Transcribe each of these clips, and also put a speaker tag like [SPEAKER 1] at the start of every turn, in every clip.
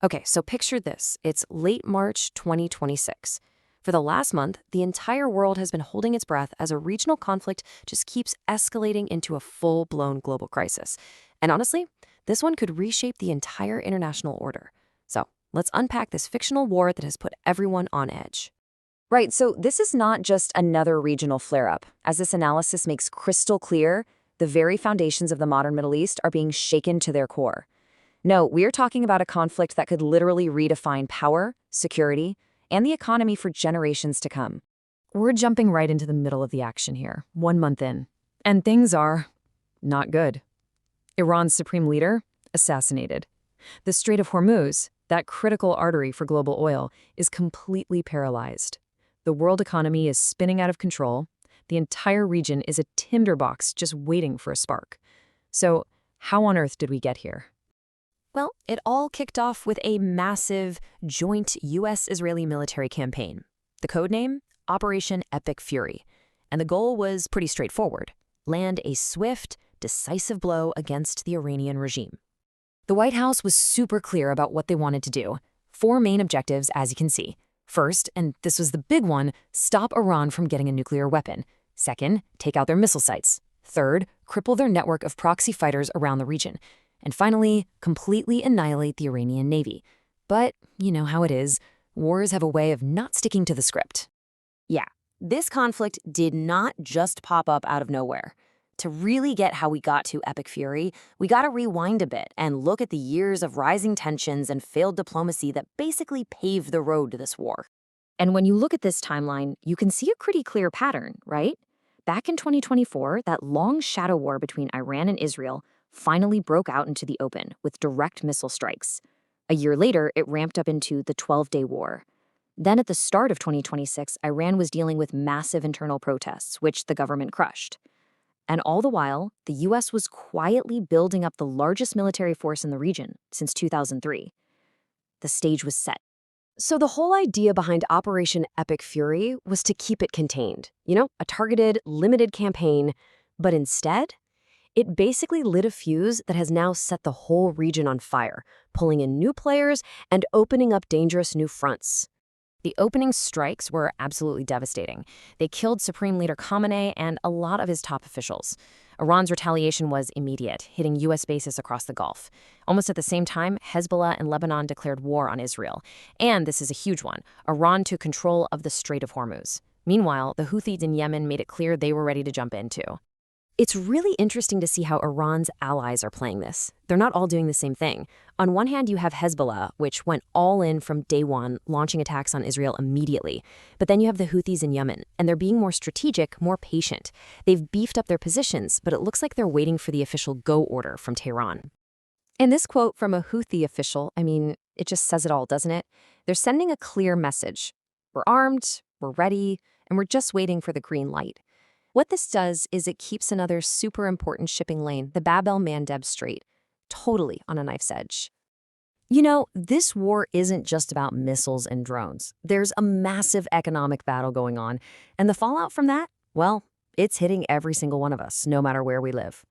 [SPEAKER 1] Okay, so picture this. It's late March 2026. For the last month, the entire world has been holding its breath as a regional conflict just keeps escalating into a full-blown global crisis. And honestly, this one could reshape the entire international order. So let's unpack this fictional war that has put everyone on edge.
[SPEAKER 2] Right, so this is not just another regional flare-up. As this analysis makes crystal clear, the very foundations of the modern Middle East are being shaken to their core. No, we're talking about a conflict that could literally redefine power, security, and the economy for generations to come. We're jumping right into the middle of the action here, 1 month in. And things are not good. Iran's supreme leader, assassinated. The Strait of Hormuz, that critical artery for global oil, is completely paralyzed. The world economy is spinning out of control. The entire region is a tinderbox just waiting for a spark. So, how on earth did we get here?
[SPEAKER 1] Well, it all kicked off with a massive joint U.S.-Israeli military campaign. The codename? Operation Epic Fury. And the goal was pretty straightforward: land a swift, decisive blow against the Iranian regime. The White House was super clear about what they wanted to do. 4 main objectives, as you can see. First, and this was the big one, stop Iran from getting a nuclear weapon. Second, take out their missile sites. Third, cripple their network of proxy fighters around the region. And finally, completely annihilate the Iranian Navy. But you know how it is. Wars have a way of not sticking to the script. Yeah, this conflict did not just pop up out of nowhere. To really get how we got to Epic Fury, we gotta rewind a bit and look at the years of rising tensions and failed diplomacy that basically paved the road to this war. And when you look at this timeline, you can see a pretty clear pattern, right? Back in 2024, that long shadow war between Iran and Israel finally broke out into the open with direct missile strikes. A year later, it ramped up into the 12-day war. Then at the start of 2026, Iran was dealing with massive internal protests, which the government crushed. And all the while, the U.S. was quietly building up the largest military force in the region since 2003. The stage was set. So the whole idea behind Operation Epic Fury was to keep it contained. A targeted, limited campaign. But instead, it basically lit a fuse that has now set the whole region on fire, pulling in new players and opening up dangerous new fronts. The opening strikes were absolutely devastating. They killed Supreme Leader Khamenei and a lot of his top officials. Iran's retaliation was immediate, hitting U.S. bases across the Gulf. Almost at the same time, Hezbollah and Lebanon declared war on Israel. And this is a huge one: Iran took control of the Strait of Hormuz. Meanwhile, the Houthis in Yemen made it clear they were ready to jump in too. It's really interesting to see how Iran's allies are playing this. They're not all doing the same thing. On one hand, you have Hezbollah, which went all in from day one, launching attacks on Israel immediately. But then you have the Houthis in Yemen, and they're being more strategic, more patient. They've beefed up their positions, but it looks like they're waiting for the official go order from Tehran. And this quote from a Houthi official, it just says it all, doesn't it? They're sending a clear message. We're armed, we're ready, and we're just waiting for the green light. What this does is it keeps another super important shipping lane, the Bab el-Mandeb Strait, totally on a knife's edge. This war isn't just about missiles and drones. There's a massive economic battle going on, and the fallout from that, well, it's hitting every single one of us, no matter where we live.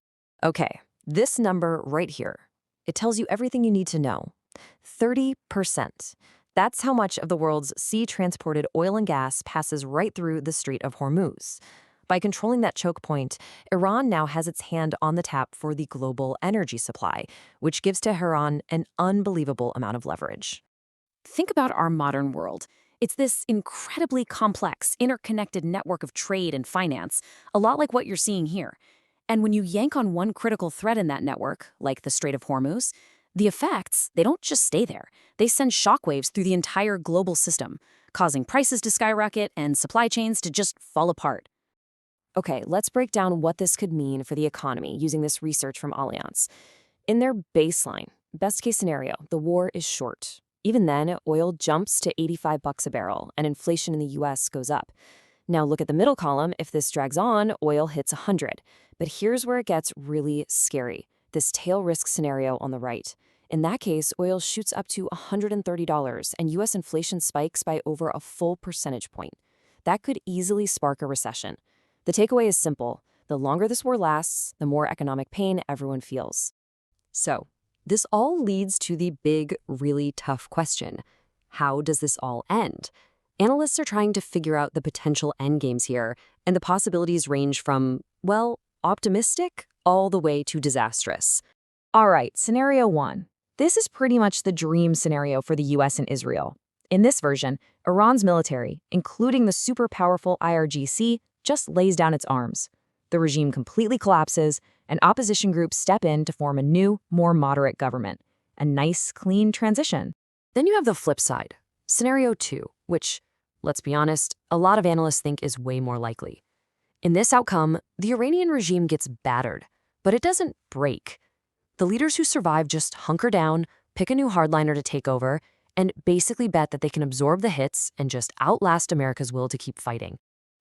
[SPEAKER 1] Okay, this number right here, it tells you everything you need to know. 30%. That's how much of the world's sea-transported oil and gas passes right through the Strait of Hormuz. By controlling that choke point, Iran now has its hand on the tap for the global energy supply, which gives Tehran an unbelievable amount of leverage. Think about our modern world. It's this incredibly complex, interconnected network of trade and finance, a lot like what you're seeing here. And when you yank on one critical thread in that network, like the Strait of Hormuz, the effects, they don't just stay there. They send shockwaves through the entire global system, causing prices to skyrocket and supply chains to just fall apart. Okay, let's break down what this could mean for the economy using this research from Allianz. In their baseline, best case scenario, the war is short. Even then, oil jumps to $85 a barrel and inflation in the US goes up. Now look at the middle column. If this drags on, oil hits 100. But here's where it gets really scary. This tail risk scenario on the right. In that case, oil shoots up to $130 and US inflation spikes by over a full percentage point. That could easily spark a recession. The takeaway is simple. The longer this war lasts, the more economic pain everyone feels. So, This all leads to the big, really tough question. How does this all end? Analysts are trying to figure out the potential endgames here, and the possibilities range from, well, optimistic all the way to disastrous.
[SPEAKER 2] All right, scenario 1. This is pretty much the dream scenario for the US and Israel. In this version, Iran's military, including the super powerful IRGC, just lays down its arms. The regime completely collapses, and opposition groups step in to form a new, more moderate government. A nice, clean transition.
[SPEAKER 1] Then you have the flip side, scenario 2, which, let's be honest, a lot of analysts think is way more likely. In this outcome, the Iranian regime gets battered, but it doesn't break. The leaders who survive just hunker down, pick a new hardliner to take over, and basically bet that they can absorb the hits and just outlast America's will to keep fighting.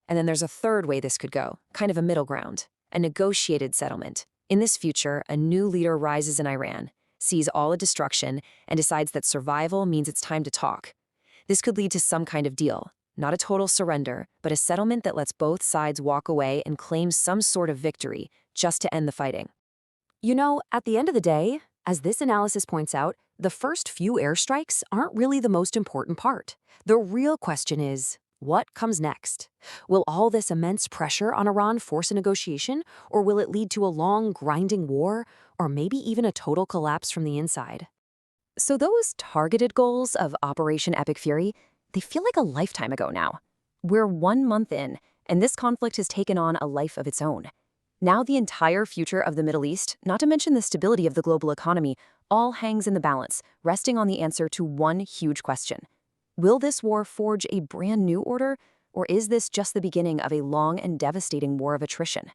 [SPEAKER 1] And then there's a third way this could go, kind of a middle ground, a negotiated settlement. In this future, a new leader rises in Iran, sees all the destruction, and decides that survival means it's time to talk. This could lead to some kind of deal, not a total surrender, but a settlement that lets both sides walk away and claim some sort of victory just to end the fighting. You know, at the end of the day, as this analysis points out, the first few airstrikes aren't really the most important part. The real question is, what comes next? Will all this immense pressure on Iran force a negotiation, or will it lead to a long, grinding war, or maybe even a total collapse from the inside? So those targeted goals of Operation Epic Fury, they feel like a lifetime ago now. We're 1 month in, and this conflict has taken on a life of its own. Now the entire future of the Middle East, not to mention the stability of the global economy, all hangs in the balance, resting on the answer to one huge question. Will this war forge a brand new order, or is this just the beginning of a long and devastating war of attrition?